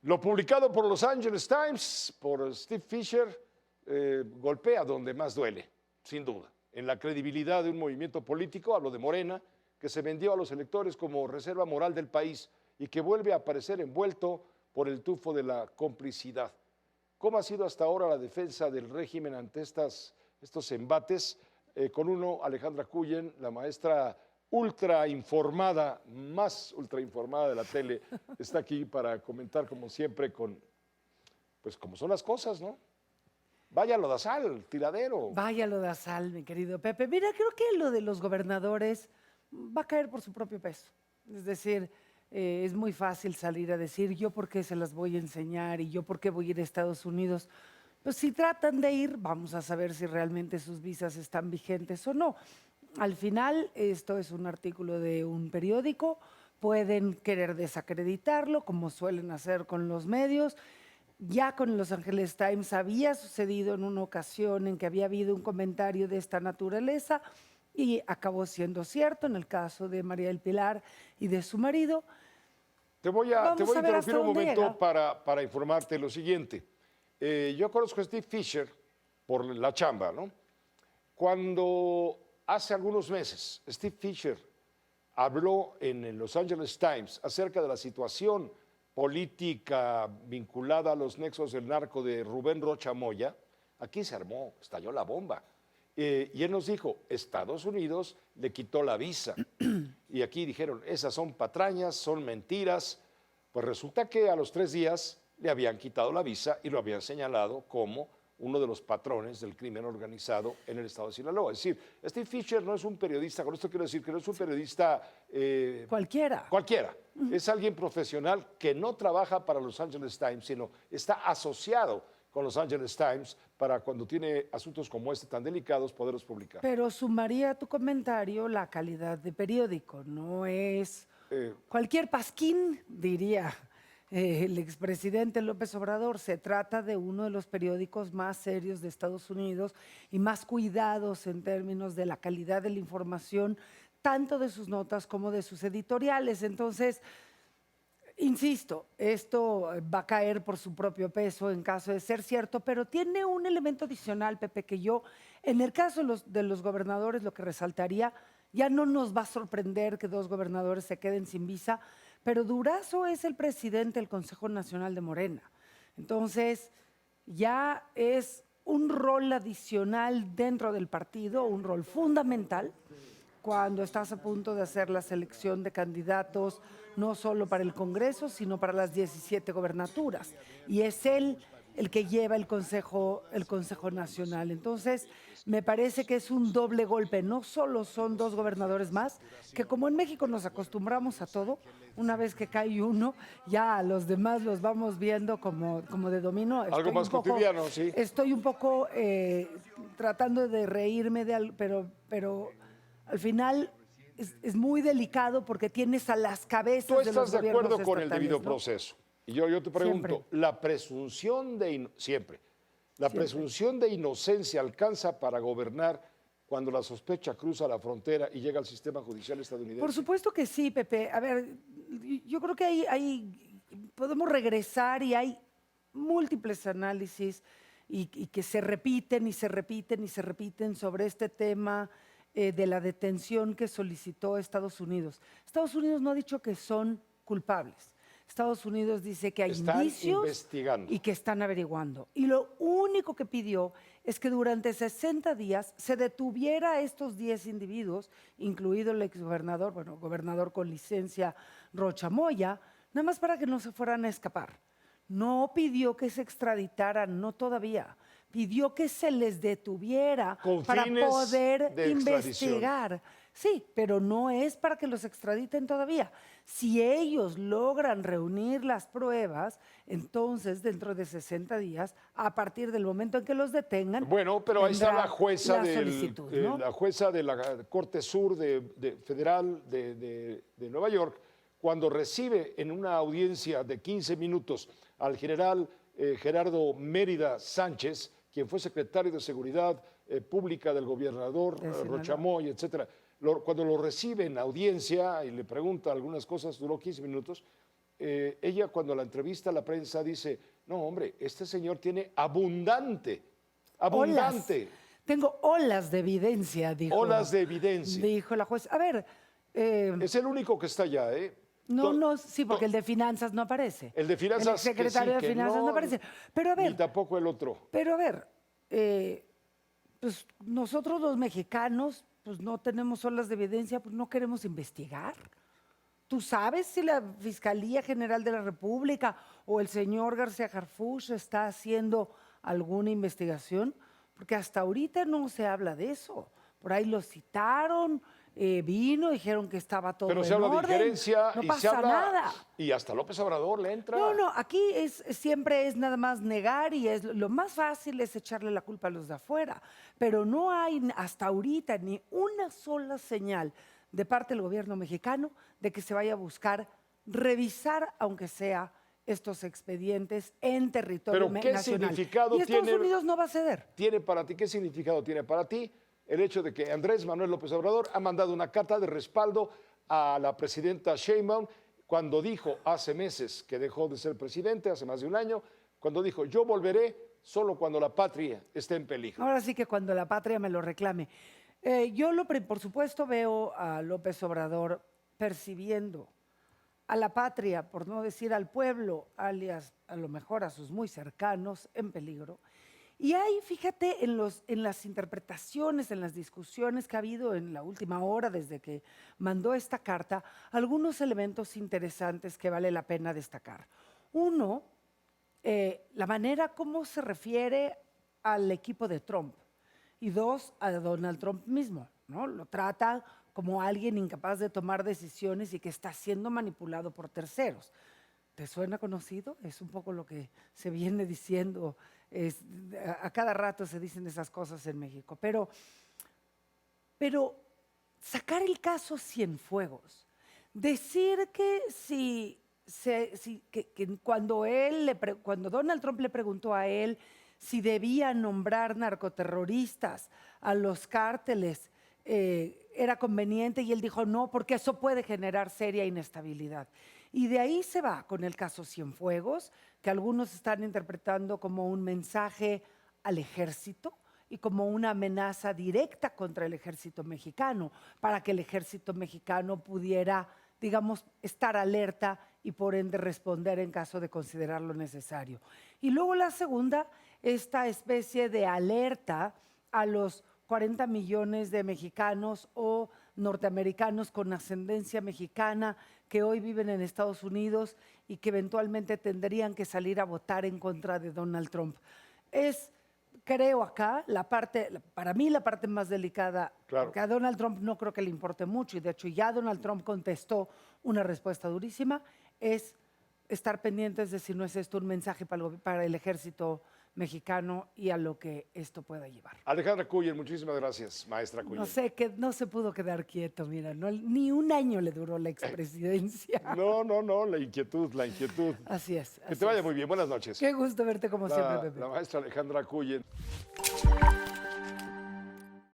Lo publicado por Los Angeles Times, por Steve Fisher, golpea donde más duele, sin duda. En la credibilidad de un movimiento político, hablo de Morena, que se vendió a los electores como reserva moral del país y que vuelve a aparecer envuelto por el tufo de la complicidad. ¿Cómo ha sido hasta ahora la defensa del régimen ante estos embates? Con uno, Alejandra Cuyen, la maestra ultra informada, más ultra informada de la tele, está aquí para comentar como siempre pues como son las cosas, ¿no? Vaya lodazal, tiradero. Vaya lodazal, mi querido Pepe. Mira, creo que lo de los gobernadores va a caer por su propio peso. Es decir, es muy fácil salir a decir yo por qué se las voy a enseñar y yo por qué voy a ir a Estados Unidos. Pues si tratan de ir, vamos a saber si realmente sus visas están vigentes o no. Al final, esto es un artículo de un periódico, pueden querer desacreditarlo, como suelen hacer con los medios. Ya con Los Angeles Times había sucedido en una ocasión en que había habido un comentario de esta naturaleza y acabó siendo cierto en el caso de María del Pilar y de su marido. Te voy a Vamos a ver interrumpir hasta un dónde momento llega. para informarte lo siguiente. Yo conozco a Steve Fisher por la chamba, ¿no? Cuando hace algunos meses Steve Fisher habló en el Los Angeles Times acerca de la situación política vinculada a los nexos del narco de Rubén Rocha Moya, aquí se armó, estalló la bomba. Y él nos dijo, Estados Unidos le quitó la visa. Y aquí dijeron, esas son patrañas, son mentiras. Pues resulta que a los 3 días le habían quitado la visa y lo habían señalado como uno de los patrones del crimen organizado en el estado de Sinaloa. Es decir, Steve Fisher no es un periodista, con esto quiero decir que no es un periodista Cualquiera. cualquiera. Es alguien profesional que no trabaja para Los Angeles Times, sino está asociado con Los Angeles Times para cuando tiene asuntos como este tan delicados poderlos publicar. Pero sumaría a tu comentario la calidad de periódico, no es cualquier pasquín, diría el expresidente López Obrador. Se trata de uno de los periódicos más serios de Estados Unidos y más cuidados en términos de la calidad de la información, tanto de sus notas como de sus editoriales. Entonces, insisto, esto va a caer por su propio peso en caso de ser cierto, pero tiene un elemento adicional, Pepe, que yo, en el caso de los gobernadores, lo que resaltaría, ya no nos va a sorprender que 2 gobernadores se queden sin visa, pero Durazo es el presidente del Consejo Nacional de Morena. Entonces, ya es un rol adicional dentro del partido, un rol fundamental cuando estás a punto de hacer la selección de candidatos, no solo para el Congreso, sino para las 17 gobernaturas. Y es él el que lleva el Consejo Nacional. Entonces, me parece que es un doble golpe. No solo son 2 gobernadores más, que como en México nos acostumbramos a todo, una vez que cae uno, ya a los demás los vamos viendo como de dominó. Algo más cotidiano, sí. Estoy un poco tratando de reírme, pero al final es muy delicado porque tienes a las cabezas Tú de los estás de gobiernos acuerdo con el estatales, debido ¿no? proceso. Y yo te pregunto, Siempre. la presunción de siempre, la Siempre. presunción de inocencia alcanza para gobernar cuando la sospecha cruza la frontera y llega al sistema judicial estadounidense. Por supuesto que sí, Pepe. A ver, yo creo que podemos regresar y hay múltiples análisis y que se repiten y se repiten y se repiten sobre este tema de la detención que solicitó Estados Unidos. Estados Unidos no ha dicho que son culpables. Estados Unidos dice que hay Están indicios investigando. y que están averiguando. Y lo único que pidió es que durante 60 días se detuviera a estos 10 individuos, incluido el exgobernador, bueno, gobernador con licencia Rocha Moya, nada más para que no se fueran a escapar. No pidió que se extraditaran, no todavía. Pidió que se les detuviera Con para fines poder de extradición. investigar. Sí, pero no es para que los extraditen todavía. Si ellos logran reunir las pruebas, entonces dentro de 60 días, a partir del momento en que los detengan, Bueno, pero ahí está vendrá la jueza, la solicitud, ¿no? la jueza de la Corte Sur Federal de Nueva York, cuando recibe en una audiencia de 15 minutos al general Gerardo Mérida Sánchez, quien fue secretario de Seguridad Pública del gobernador Rocha Moya, etcétera. Cuando lo recibe en audiencia y le pregunta algunas cosas, duró 15 minutos, ella cuando la entrevista a la prensa dice, no, hombre, este señor tiene abundante. Olas. Tengo olas de evidencia, dijo. Olas de evidencia. Dijo la jueza. A ver. Es el único que está allá, ¿eh? No, sí, porque el de finanzas no aparece. El de finanzas. El secretario de finanzas no aparece. Pero a ver. Ni tampoco el otro. Pero a ver, pues nosotros los mexicanos, pues no tenemos olas de evidencia, pues no queremos investigar. ¿Tú sabes si la Fiscalía General de la República o el señor García Harfuch está haciendo alguna investigación? Porque hasta ahorita no se habla de eso. Por ahí lo citaron, vino, dijeron que estaba todo Pero en se habla orden. de injerencia No y pasa se habla, nada. y hasta López Obrador le entra. No, aquí siempre es nada más negar y lo más fácil es echarle la culpa a los de afuera. Pero no hay hasta ahorita ni una sola señal de parte del gobierno mexicano de que se vaya a buscar revisar, aunque sea estos expedientes en territorio ¿Pero qué nacional. significado y Estados tiene, Unidos no va a ceder. ¿Tiene para ti? ¿Qué significado tiene para ti el hecho de que Andrés Manuel López Obrador ha mandado una carta de respaldo a la presidenta Sheinbaum cuando dijo hace meses que dejó de ser presidente, hace más de un año, cuando dijo yo volveré solo cuando la patria esté en peligro? Ahora sí que cuando la patria me lo reclame. Yo, por supuesto, veo a López Obrador percibiendo a la patria, por no decir al pueblo, alias a lo mejor a sus muy cercanos, en peligro. Y hay, fíjate, en las interpretaciones, en las discusiones que ha habido en la última hora desde que mandó esta carta, algunos elementos interesantes que vale la pena destacar. Uno, la manera como se refiere al equipo de Trump. Y dos, a Donald Trump mismo, ¿no? Lo trata como alguien incapaz de tomar decisiones y que está siendo manipulado por terceros. ¿Te suena conocido? Es un poco lo que se viene diciendo. A cada rato se dicen esas cosas en México. Pero sacar el caso Cienfuegos, decir que cuando Donald Trump le preguntó a él si debía nombrar narcoterroristas a los cárteles, era conveniente y él dijo no, porque eso puede generar seria inestabilidad. Y de ahí se va con el caso Cienfuegos, que algunos están interpretando como un mensaje al ejército y como una amenaza directa contra el ejército mexicano, para que el ejército mexicano pudiera, digamos, estar alerta y por ende responder en caso de considerarlo necesario. Y luego la segunda, esta especie de alerta a los 40 millones de mexicanos o norteamericanos con ascendencia mexicana que hoy viven en Estados Unidos y que eventualmente tendrían que salir a votar en contra de Donald Trump. Creo acá, para mí la parte más delicada, claro, porque a Donald Trump no creo que le importe mucho, y de hecho ya Donald Trump contestó una respuesta durísima, es estar pendientes de si no es esto un mensaje para el ejército mexicano y a lo que esto pueda llevar. Alejandra Cuyen, muchísimas gracias, maestra Cuyen. No sé, que no se pudo quedar quieto, mira, ni un año le duró la expresidencia. No, la inquietud. Así es. Que te vaya muy bien, buenas noches. Qué gusto verte como siempre, Pepe. La maestra Alejandra Cuyen.